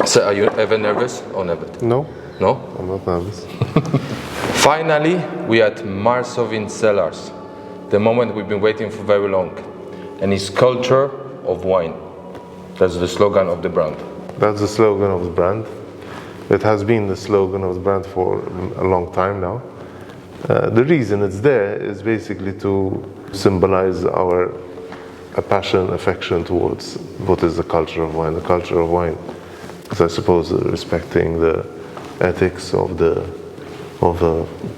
So are you ever nervous or never? No, No? I'm not nervous. Finally, we are at Marsovin Cellars, the moment we've been waiting for very long, and it's culture of wine. That's the slogan of the brand. That's the slogan of the brand. It has been the slogan of the brand for a long time now. The reason it's there is basically to symbolize our passion, affection towards what is the culture of wine. The culture of wine is, I suppose, respecting the ethics of the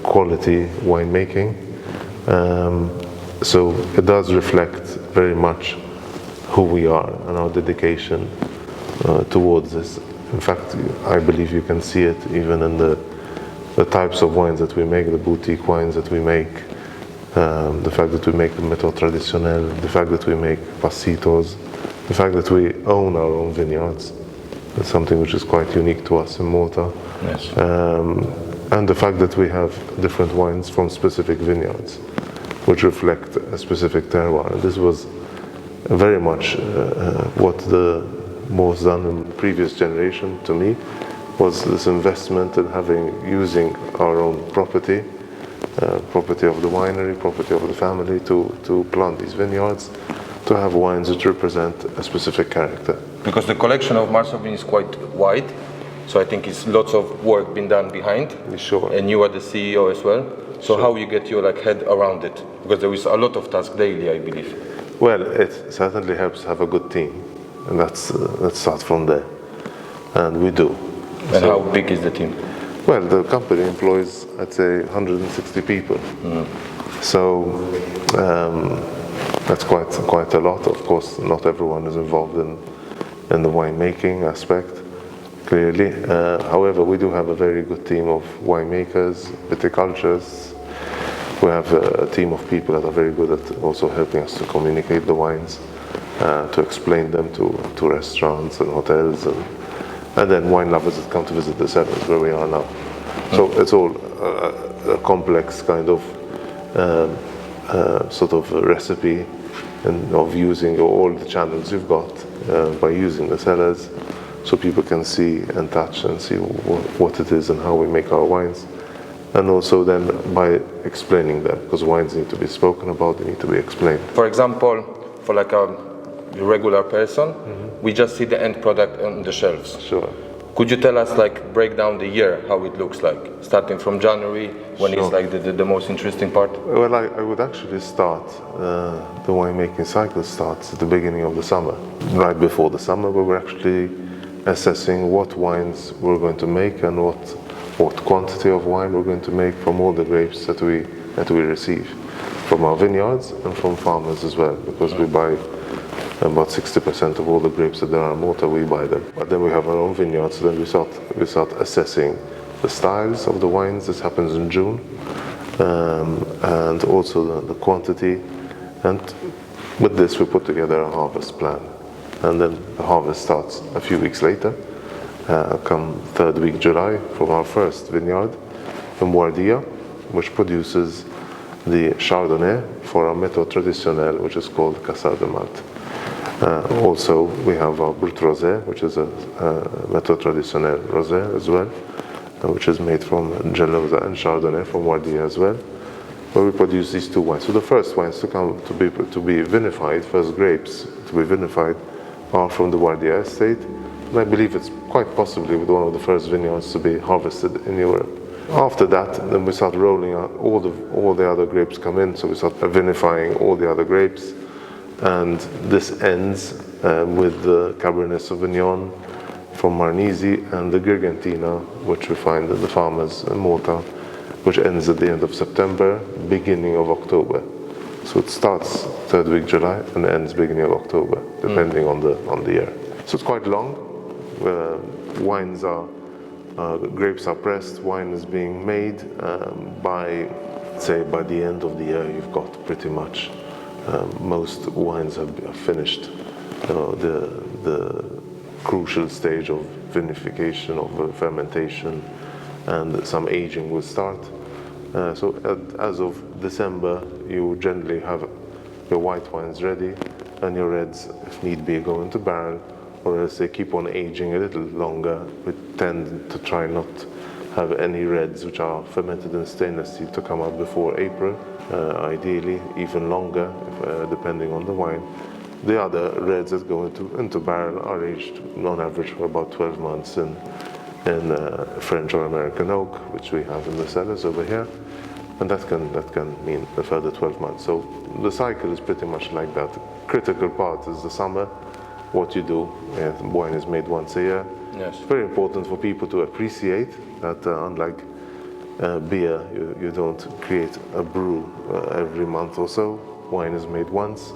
quality winemaking. So it does reflect very much who we are and our dedication towards this. In fact, I believe you can see it even in the types of wines that we make, the boutique wines that we make, the fact that we make the méthode traditionnelle, the fact that we make passitos, the fact that we own our own vineyards. That's something which is quite unique to us in Malta. Yes. And the fact that we have different wines from specific vineyards, which reflect a specific terroir. And this was very much what was done in the previous generation, to me, was this investment in using our own property of the winery, property of the family, to plant these vineyards, to have wines that represent a specific character. Because the collection of Marsovin is quite wide, so I think it's lots of work been done behind. Sure. And you are the CEO as well. So Sure. how you get your head around it? Because there is a lot of tasks daily, I believe. Well, it certainly helps to have a good team, and let's start from there. And we do. And how big is the team? Well, the company employs, I'd say, 160 people. So that's quite a lot. Of course, not everyone is involved in the winemaking aspect, clearly. However, we do have a very good team of winemakers, viticulturists. We have a team of people that are very good at also helping us to communicate the wines, to explain them to restaurants and hotels, and then wine lovers that come to visit the cellars where we are now. So it's all a complex kind of sort of recipe of using all the channels you've got by using the cellars, so people can see and touch and see what it is and how we make our wines. And also then by explaining them, because wines need to be spoken about, they need to be explained. For example, for like a regular person, we just see the end product on the shelves. Sure. Could you tell us, break down the year, how it looks like, starting from January, when Sure. it's the most interesting part? Well, I would actually start, the winemaking cycle starts at the beginning of the summer. Right before the summer, we were actually assessing what wines we're going to make and what quantity of wine we're going to make from all the grapes that we receive from our vineyards and from farmers as well, because we buy about 60% of all the grapes that there are in Malta, we buy them. But then we have our own vineyards, so then we start assessing the styles of the wines. This happens in June, and also the quantity. And with this, we put together a harvest plan. And then the harvest starts a few weeks later, come third week July, from our first vineyard in Wardia, which produces the Chardonnay for our méthode traditionnelle, which is called Cassar de Malte. Also, we have our Brut Rosé, which is a méthode traditionnelle rosé as well, which is made from Gelosa and Chardonnay from Wardia as well, where we produce these two wines. So the first wines to be vinified, first grapes to be vinified, are from the Wardia estate. And I believe it's quite possibly with one of the first vineyards to be harvested in Europe. After that, then we start rolling out all the other grapes come in, so we start vinifying all the other grapes. And this ends with the Cabernet Sauvignon from Marnisi and the Girgentina, which we find at the farmers in Malta, which ends at the end of September, beginning of October. So it starts third week July and ends beginning of October, depending on the year. So it's quite long. Grapes are pressed, wine is being made. By the end of the year, you've got pretty much most wines have finished the crucial stage of vinification, of fermentation, and some aging will start. So as of December, you generally have your white wines ready, and your reds, if need be, go into barrel, or as they keep on aging a little longer, we tend to try not have any reds which are fermented in stainless steel to come out before April, ideally even longer, depending on the wine. The other reds that go into barrel are aged on average for about 12 months in French or American oak, which we have in the cellars over here, and that can mean a further 12 months. So the cycle is pretty much like that. The critical part is the summer, what you do. Wine is made once a year. Yes. It's very important for people to appreciate that unlike beer, you don't create a brew every month or so. Wine is made once.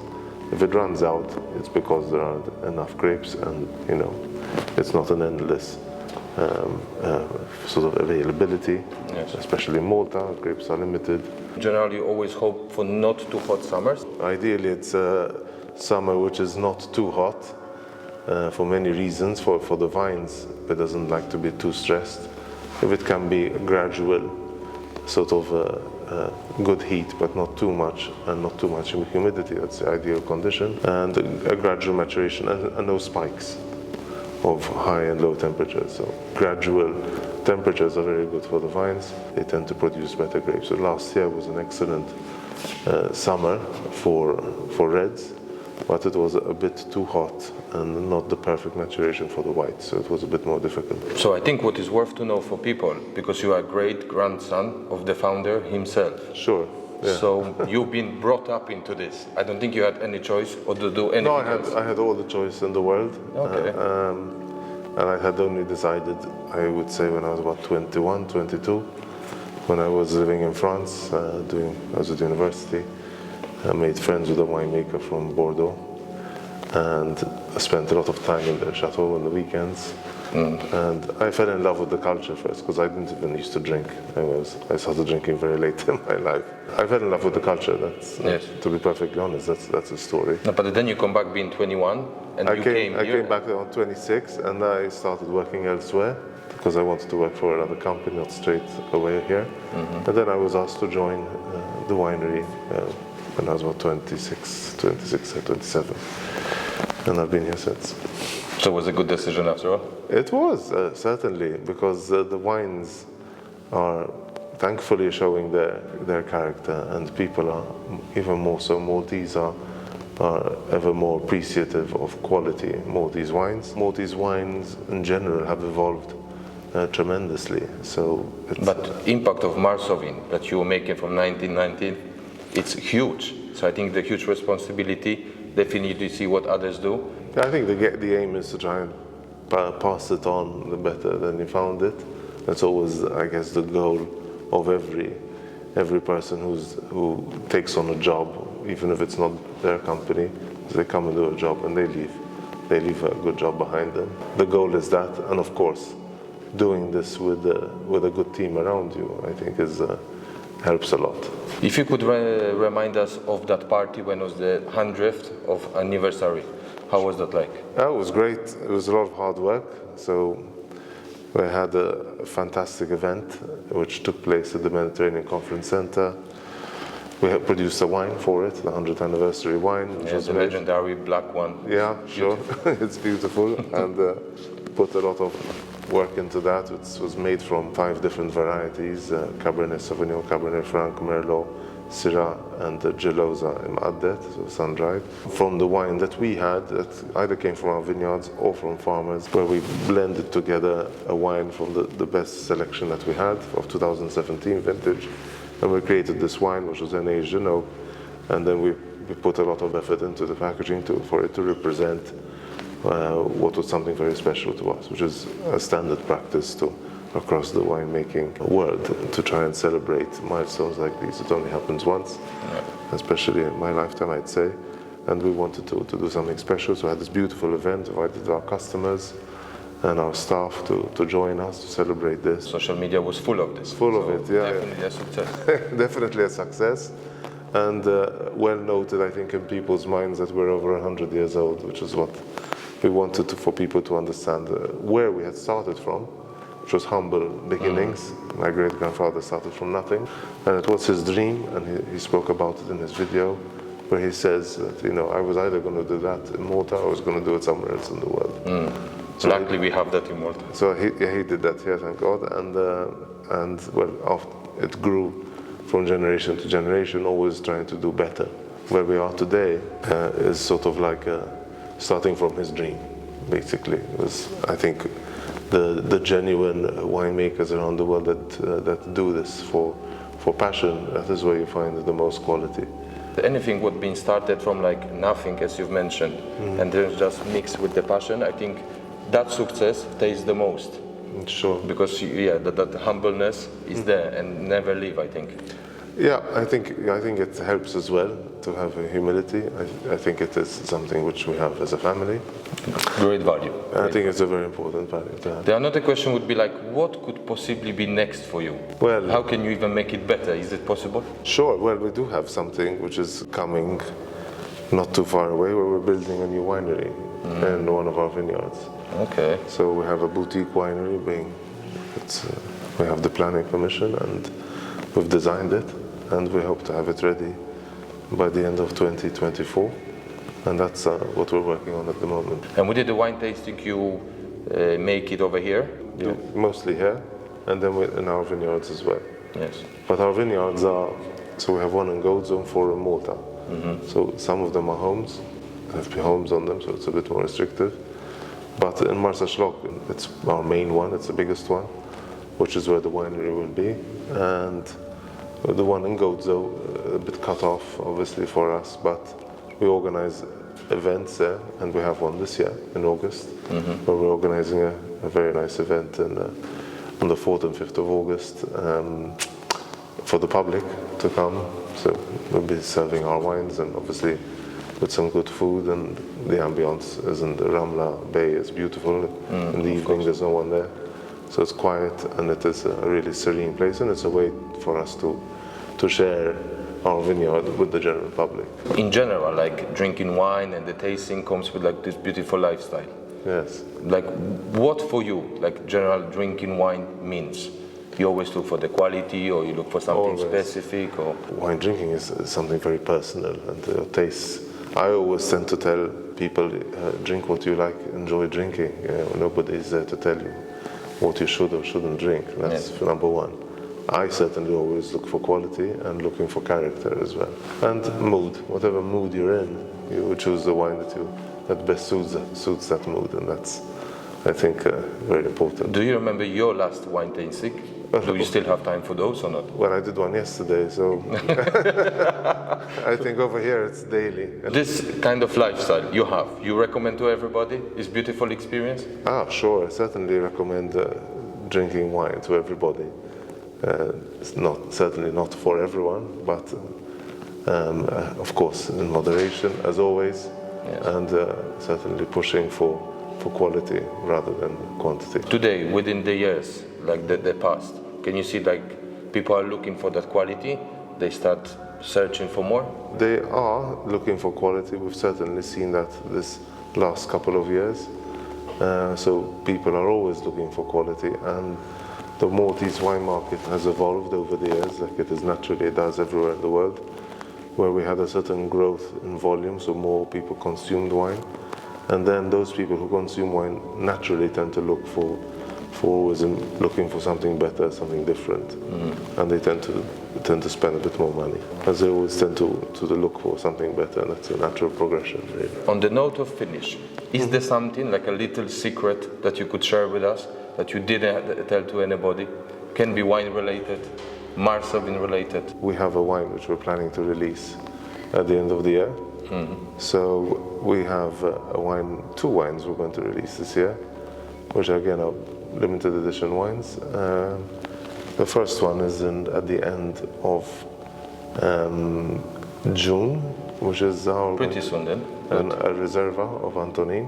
If it runs out, it's because there aren't enough grapes, and it's not an endless sort of availability. Yes. Especially in Malta, grapes are limited. Generally, you always hope for not too hot summers. Ideally, it's a summer which is not too hot for many reasons. For the vines, it doesn't like to be too stressed. If it can be gradual, sort of good heat, but not too much, and not too much humidity, that's the ideal condition, and a gradual maturation, and no spikes of high and low temperatures. So gradual temperatures are very good for the vines. They tend to produce better grapes. So last year was an excellent summer for reds, but it was a bit too hot and not the perfect maturation for the whites, so it was a bit more difficult. So I think what is worth to know for people, because you are great-grandson of the founder himself. Sure. Yeah. So you've been brought up into this. I don't think you had any choice or to do anything else. I had all the choice in the world. Okay. And I had only decided, I would say, when I was about 21, 22, when I was living in France, I was at university. I made friends with a winemaker from Bordeaux, and I spent a lot of time in the chateau on the weekends. And I fell in love with the culture first, because I didn't even used to drink. I started drinking very late in my life. I fell in love with the culture. Yes. To be perfectly honest, that's the story. No, but then you come back being 21, and I came came back on 26, and I started working elsewhere because I wanted to work for another company, not straight away here. And then I was asked to join the winery when I was about 26 or 27, and I've been here since. So it was a good decision after all? It was, certainly, because the wines are thankfully showing their character, and people are even more so. Maltese are ever more appreciative of quality Maltese wines. Maltese wines in general have evolved tremendously. So but impact of Marsovin that you were making from 1919, it's huge. So I think the huge responsibility, definitely see what others do. I think the aim is to try and pass it on the better than you found it. That's always, I guess, the goal of every person who takes on a job, even if it's not their company. They come and do a job and they leave a good job behind them. The goal is that, and of course, doing this with a good team around you, I think helps a lot. If you could remind us of that party when it was the 100th of anniversary, how was that like? That was great. It was a lot of hard work. So we had a fantastic event which took place at the Mediterranean Conference Center. We had produced a wine for it, the 100th anniversary wine. Which was the legendary black one. Yeah, sure. It's beautiful, and put a lot of work into that. It was made from 5 different varieties: Cabernet Sauvignon, Cabernet Franc, Merlot, Syrah, and Gelosa Im'addet, so sun-dried. From the wine that we had, that either came from our vineyards or from farmers, where we blended together a wine from the best selection that we had of 2017 vintage. And we created this wine, which was an aged in oak, and then we put a lot of effort into the packaging for it to represent what was something very special to us, which is a standard practice across the winemaking world, to try and celebrate milestones like these. It only happens once, especially in my lifetime, I'd say. And we wanted to do something special, so I had this beautiful event, invited our customers and our staff to join us to celebrate this. Social media was full of this. Full of it, yeah. Definitely a success. Definitely a success. And well noted, I think, in people's minds that we're over 100 years old, which is what we wanted for people to understand where we had started from, which was humble beginnings. My great-grandfather started from nothing, and it was his dream, and he spoke about it in his video, where he says that, I was either going to do that in Malta or I was going to do it somewhere else in the world. So luckily we have that in Malta. So he did that here, thank God, and well, after it grew from generation to generation, always trying to do better. Where we are today is sort of like starting from his dream, basically. It was, I think, the genuine winemakers around the world that do this for passion. That is where you find the most quality. Anything would be started from like nothing, as you've mentioned, and then just mixed with the passion. I think that success tastes the most. Sure. Because that humbleness is there and never leave, I think. Yeah, I think it helps as well to have humility. I think it is something which we have as a family. Great value. I think it's a very important value to have. The another question would be like, what could possibly be next for you? Well, how can you even make it better? Is it possible? Sure. Well, we do have something which is coming not too far away, where we're building a new winery in one of our vineyards. Okay. So we have a boutique winery we have the planning permission and we've designed it, and we hope to have it ready by the end of 2024. And that's what we're working on at the moment. And we did the wine tasting, you make it over here? Yeah. Mostly here, and then in our vineyards as well. Yes. But our vineyards so we have one in Gozo and 4 in Malta. So some of them are homes, there have homes on them, so it's a bit more restrictive. But in Marsovin, it's our main one, it's the biggest one, which is where the winery will be. And the one in Gozo, a bit cut off, obviously, for us, but we organize events there, and we have one this year in August, where we're organizing a very nice event on the 4th and 5th of August for the public to come. So we'll be serving our wines, and obviously with some good food, and the ambience is in the Ramla Bay is beautiful. In the evening there's no one there, so it's quiet, and it is a really serene place, and it's a way for us to share our vineyard with the general public. In general, like drinking wine and the tasting comes with like this beautiful lifestyle. Yes. Like what for you, like general drinking wine means? You always look for the quality, or you look for something specific, or? Wine drinking is something very personal, and tastes. I always tend to tell people, drink what you like, enjoy drinking. Nobody is there to tell you what you should or shouldn't drink. That's number one. I certainly always look for quality and looking for character as well. And mood, whatever mood you're in, you choose the wine that best suits that mood, and that's, I think, very important. Do you remember your last wine tasting? Do you still have time for those or not? Well, I did one yesterday, so I think over here it's daily. This kind of lifestyle you recommend to everybody? It's beautiful experience? Sure, I certainly recommend drinking wine to everybody. It's certainly not for everyone, but of course in moderation as always, and certainly pushing for quality rather than quantity. Today, within the years, like the past, can you see like people are looking for that quality? They start searching for more? They are looking for quality. We've certainly seen that this last couple of years. So people are always looking for quality, and the Maltese wine market has evolved over the years, like it does everywhere in the world, where we had a certain growth in volume, so more people consumed wine. And then those people who consume wine naturally tend to look for always looking for something better, something different, and they tend to spend a bit more money, as they always tend to look for something better, and that's a natural progression, really. On the note of finish, is there something like a little secret that you could share with us that you didn't tell to anybody? Can be wine related, Marsovin related. We have a wine which we're planning to release at the end of the year. So we have two wines we're going to release this year, which again are limited edition wines. The first one is at the end of June, which is our pretty soon then. A Reserva of Antonin,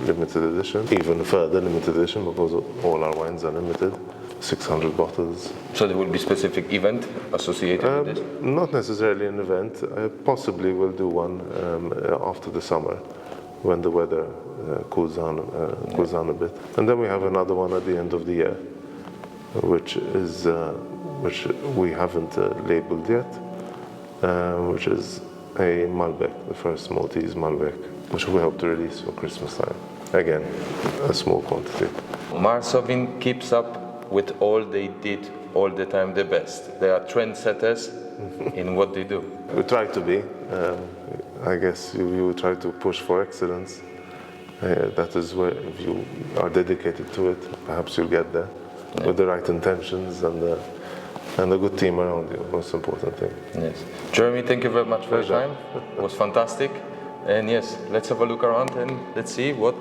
limited edition, even further limited edition, because all our wines are limited, 600 bottles. So there will be specific event associated with this? Not necessarily an event. Possibly we'll do one after the summer, when the weather cools down a bit. And then we have another one at the end of the year, which we haven't labeled yet, which is a Malbec, the first Maltese Malbec, which we hope to release for Christmas time. Again, a small quantity. Marsovin keeps up with all they did all the time the best. They are trendsetters in what they do. We try to be. I guess you try to push for excellence. That is where, if you are dedicated to it, perhaps you'll get there with the right intentions and a good team around you. Most important thing. Yes. Jeremy, thank you very much for your time. It was fantastic. And yes, let's have a look around and let's see what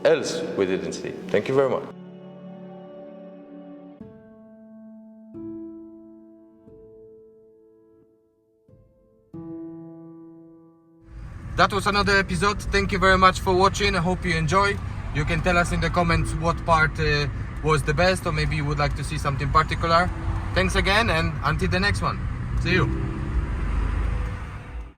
else we didn't see. Thank you very much. That was another episode. Thank you very much for watching. I hope you enjoy. You can tell us in the comments what part was the best, or maybe you would like to see something particular. Thanks again, and until the next one. See you.